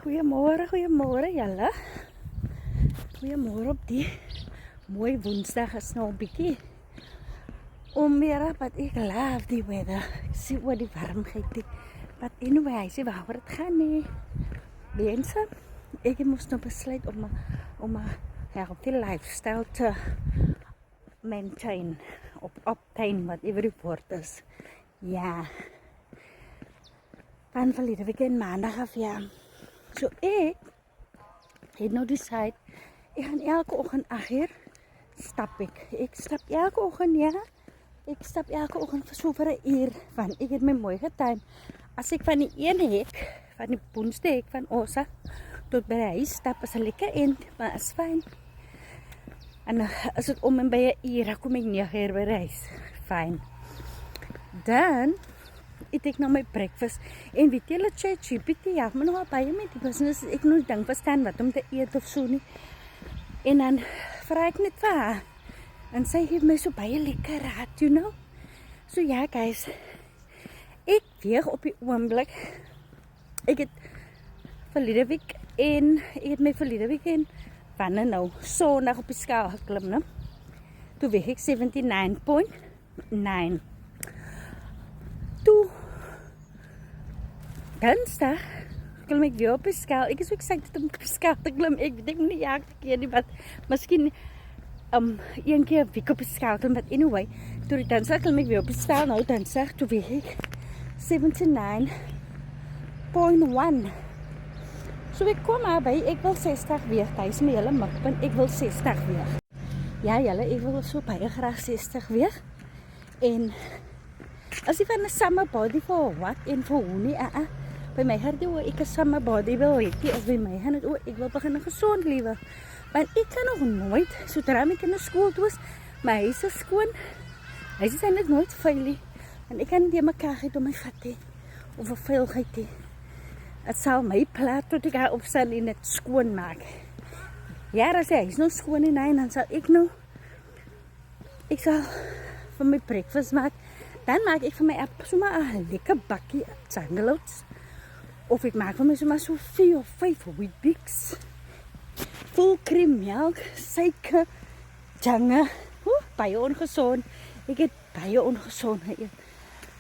Goeiemôre julle. Goeiemôre op die mooi Woensdag. Is nou 'n bietjie onweer, but ek love die weather. Ek sien oor die warmheid. But anyway, ek sê waaroor dit gaan nie. Mense, ek moes nou besluit om 'n healthy lifestyle te maintain, obtain, whatever die woord is. Ja. Van verlede weekend maandag af, ja. So ek het nou decide, ek gaan elke oggend 8 uur stap ek. Ek stap elke oggend, ja. Ek stap elke oggend vir so vir 'n uur, want ek het my mooi getime. As ek van die een hek, van die boonste hek van Osa tot by die huis stap, is 'n lekker eind, maar is fyn. En as dit om en by 'n uur, dan kom ek 9 uur by die huis. Fyn. Dan eet ek nou my breakfast. En weet julle, ChatGPT, ja, maar nog baie met die business, ek nou dink verstaan wat om te eet of so nie. En dan vra ek net vir haar. En sy gee my so baie lekker raad, you know. So ja, guys, ek weeg op die oomblik. Ek het verlede week en ek het my verlede week en wanneer nou Sondag op die skaal geklim, né? Toe weeg ek 79.9. Toe Dinsdag klim ek weer op die skaal. Ek is so excited om op die skaal te klim. Ek weet nie elke keer nie, wat miskien een keer 'n week op die skaal klim, but anyway, toe die Dinsdag klim ek weer op die skaal. Nou Dinsdag toe weeg ek 79.1. So ek kom maar by, ek wil 60 weeg. Dit is my hele mikpunt, ek wil 60 weeg. Ja, julle, ek wil so baie graag 60 weeg. En as jy van 'n summer body vir wat en vir hoe nie, by my hart oor ek 'n summer body wil hê, as by my hand oor ek wil begin gesond lewe. Want ek kan nog nooit, sodra my kinders skool toe is, my huis is skoon. Huis is net nooit vuil nie. En ek kan nie mekaar het om my vat hê, of 'n vuilheid hê. Het sal my plaat tot ek haar opstaan en dit skoon maak. Ja, as hy is nog skoon en hy, dan sal ek sal vir my breakfast maak. Dan maak ek vir my sommer 'n lekker bakkie Zangelots. Of ek maak vir my sommer so 4 of 5 Weet-Bix. Vol cream, melk, suiker, jange. Baie ongesond. Ek het baie ongesond geëet.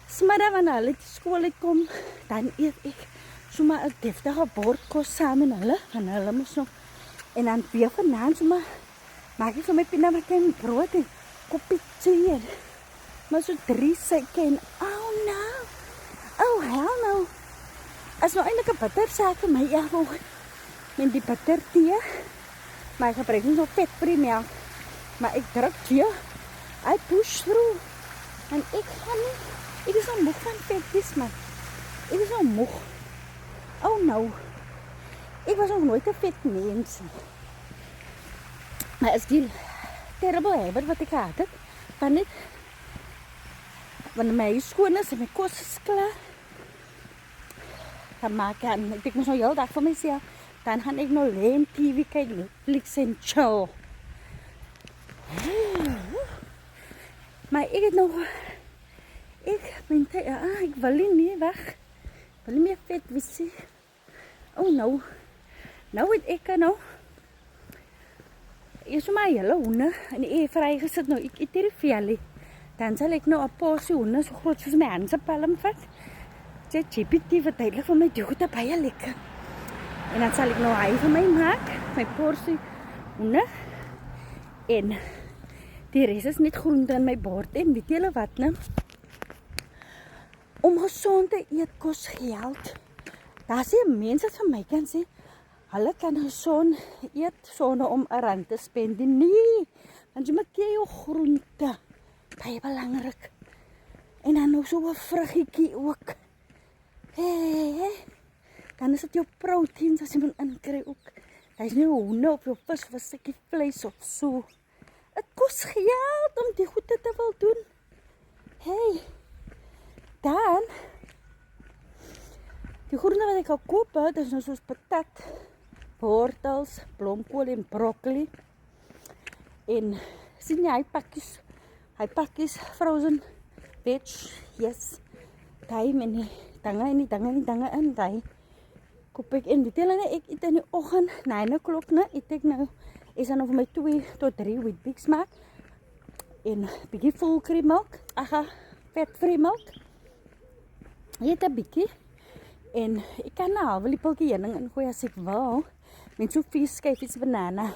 Smiddag wanneer hulle uit skool uitkom, dan eet ek sommer 'n deftige bord kos saam met hulle. Van hulle mos nog. En dan weer vanaand sommer maak ek vir my pindakaas en brood en koppie tee. Maar so 3 suiker en hell no. As nou eintlik 'n bittersaak vir my, ja, met die bitter tee. Maar ek gebruik nie so vetvrye melk. Maar ek druk tee. I push through. En ek is al moeg van vetjies, man. Ek is al moeg. Oh no. Ek was nog nooit 'n vet mens. Maar is die terrible habit wat ek gehad het, van net wanneer my huis skoon is en my kos is klaar, dan maak ek moet nou heel dag vir myself, dan gaan ek nou lê en TV kyk, Netflix en chill. Maar ek het nog, ek wil nie weg, ek wil nie meer vet wees. Oh no, nou het ek nou, ek is my hele hoende in die airfryer gesit, nou ek eet hierdie velie. Dan sal ek nou 'n porsie hoende so groot soos my hand se palm vat. ChatGPT verduidelik vir my, die goed is baie lekker. En dan sal ek nou hy vir my maak, my porsie hoende. En die res is net groente in my bord. En weet julle wat, né? Om gesond te eet kos geld. Daar sê mense wat vir my kan sê, hulle kan gesond eet sonder om 'n rand te spend. Nee, want jy maak jou groente. Baie belangrik. En dan nog so 'n vruggetjie ook. Dan is dit jou proteïens as jy moet inkry ook. Daar is nie hoende op jou vis of 'n stukkie vleis of so. Dit kos geld om die goede te wil doen. Dan die groente wat ek gaan koop, dit is nou soos patat, wortels, blomkool en broccoli. En sien jy hy pakkies frozen veg, yes. Daai met die dinge in, daai koop ek en weet julle net ek eet in die oggend 9 o'clock né, eet ek nou is dan vir my 2 tot 3 Weet-Bix maak en bietjie volcream melk, vet-vrye melk. Eet 'n bietjie en ek kan nou 'n halwe lepeltjie heuning ingooi as ek wil. Met so 4 skyfies banana,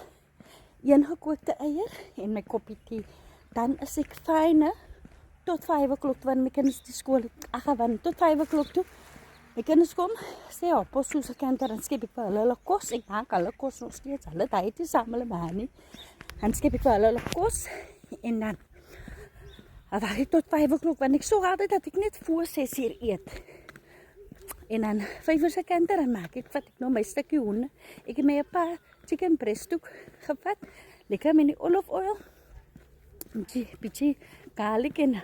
1 gekookte eier en my koppie tee. Dan is ek fyn tot 5 o'clock wanneer my kinders die skool, tot 5 o'clock toe. My kinders kom, sê op, soos ek kan dan skep ek vir hulle kos. Ek maak hulle kos nog steeds, hulle tyd is saam met my. Dan skep ek vir hulle kos en dan wag ek tot 5 o'clock want ek sorg altyd dat ek net voor 6 uur eet. En dan 5 uur se kant dan maak ek vat ek nou my stukkie hoender. Ek het my 'n paar chicken breaststoek gevat. Lekker met die olive oil. Bietjie garlic en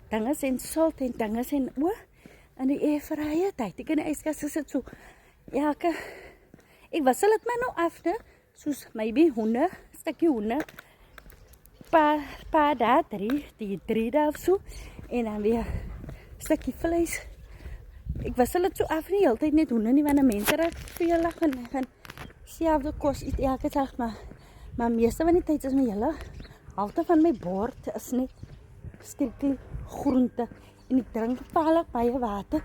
dinges en salt en dinges en in die airfryer tyd. Ek in die yskas gesit so. Ja, ek wissel dit maar nou af, né? Soos maybe hoender, stukkie hoender. Paar dae, 3 dae of so. En dan weer stukkie vleis. Ek wissel dit so af nie heeltyd net hoender nie, want mense raak veel gaan selfde kos eet elke dag, maar meeste van die tyd is my hele halfte van my bord is net strictly groente en ek drink gevaarlik baie water.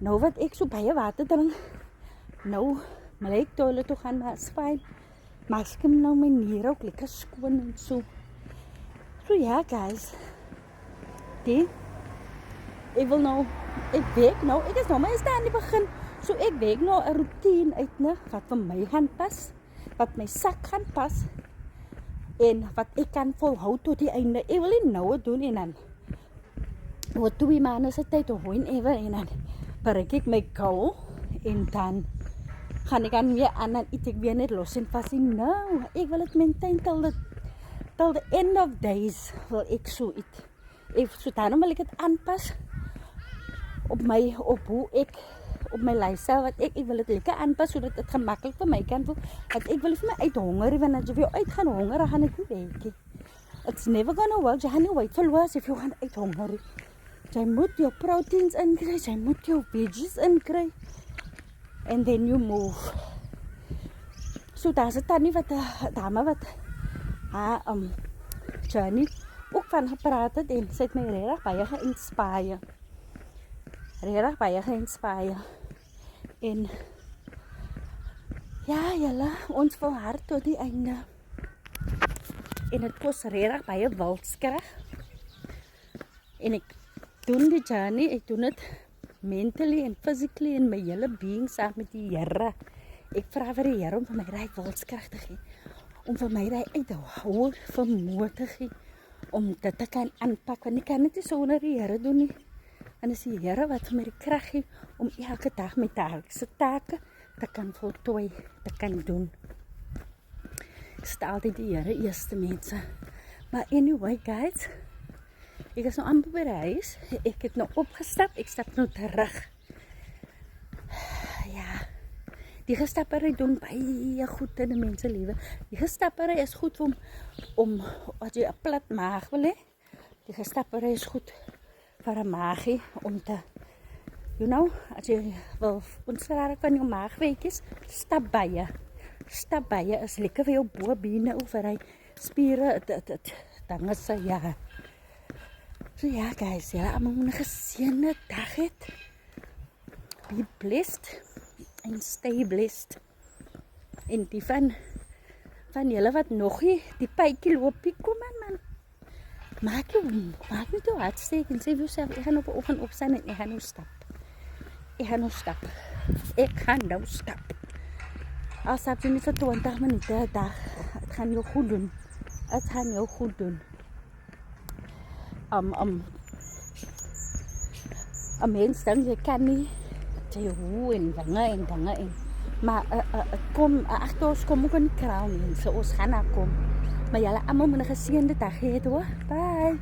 Nou wat ek so baie water drink, nou maar ek toilet toe gaan, maar is fijn. Maar ek skim nou my niere ook lekker skoon en so. So ja guys, ek wil nou, ek week nou, ek is nou maar eens daar in die begin, so ek week nou 'n routine uit, né, wat vir my gaan pas, wat my sak gaan pas, en wat ek kan volhou tot die einde. Ek wil nie nou doen en dan, oor 2 maande se tyd, of whenever, en dan bereik ek my goal, en dan gaan ek aan weer aan, dan eet ek weer net los en vas, nou, ek wil het maintain till the end of days, wil ek so eet. So daarom wil ek het aanpas, op hoe ek, op my lifestyle wat ek wil het lekker aanpas, sodat het gemakkelijk vir my kan voel, want ek wil vir my uit honger, want as jy vir jou uit gaan honger, dan gaan ek nie weet. It's never gonna work, jy gaan nie weight verloor, if jy gaan uit honger. Jy moet jou proteins inkry, jy moet jou veggies inkry, and then you move. So daar is het dan nie wat, dame wat, Johnny, ook van gepraat het, en sy het my regtig baie geïnspireer. Regtig baie geïnspireer. En ja, julle, ons volhard tot die einde. En het kos regtig baie wilskrag. En ek doen die journey, ek doen het mentally en physically en my hele being saam met die Here. Ek vra vir die Here om vir my daai wilskrag te gee, om vir my daai uithou vermoë te gee, om dit te kan aanpak, want ek kan dit nie sonder die Here doen nie. En is die Here wat vir my die krag gee om elke dag my daglikse take te kan voltooi, te kan doen. Ek stel altyd die Here eerste, mense. Maar anyway guys, ek is nou amper by die huis, ek het nou opgestap, ek stap nou terug. Ja, die gestappery doen baie goed in die mense lewe. Die gestappery is goed om as jy 'n plat maag wil hê, die gestappery is goed vir 'n maagie, om te, you know, as jy wil ontslae van jou maagweetjies, stap baie. Stap baie is lekker vir jou bobine, of vir hy spiere, dan is sy, ja. So ja guys, julle almal moet 'n geseënde dag hê. Be blessed and stay blessed. En die van julle wat nog nie die pytjie loopie, kom man. Maak nie toe hartsteek en sê vir jouself, ek gaan op 'n oggend opstaan en ek gaan nou stap. Ek gaan nou stap. Al stap jy nie vir 20 minute 'n dag, het gaan jou goed doen. Het gaan jou goed doen. 'n mens dink jy kan nie jy hoe en dinge, maar agter ons kom ook in die kraal mense, ons gaan daar kom. Maar julle almal moet 'n geseënde dag hê, hoor. Bye.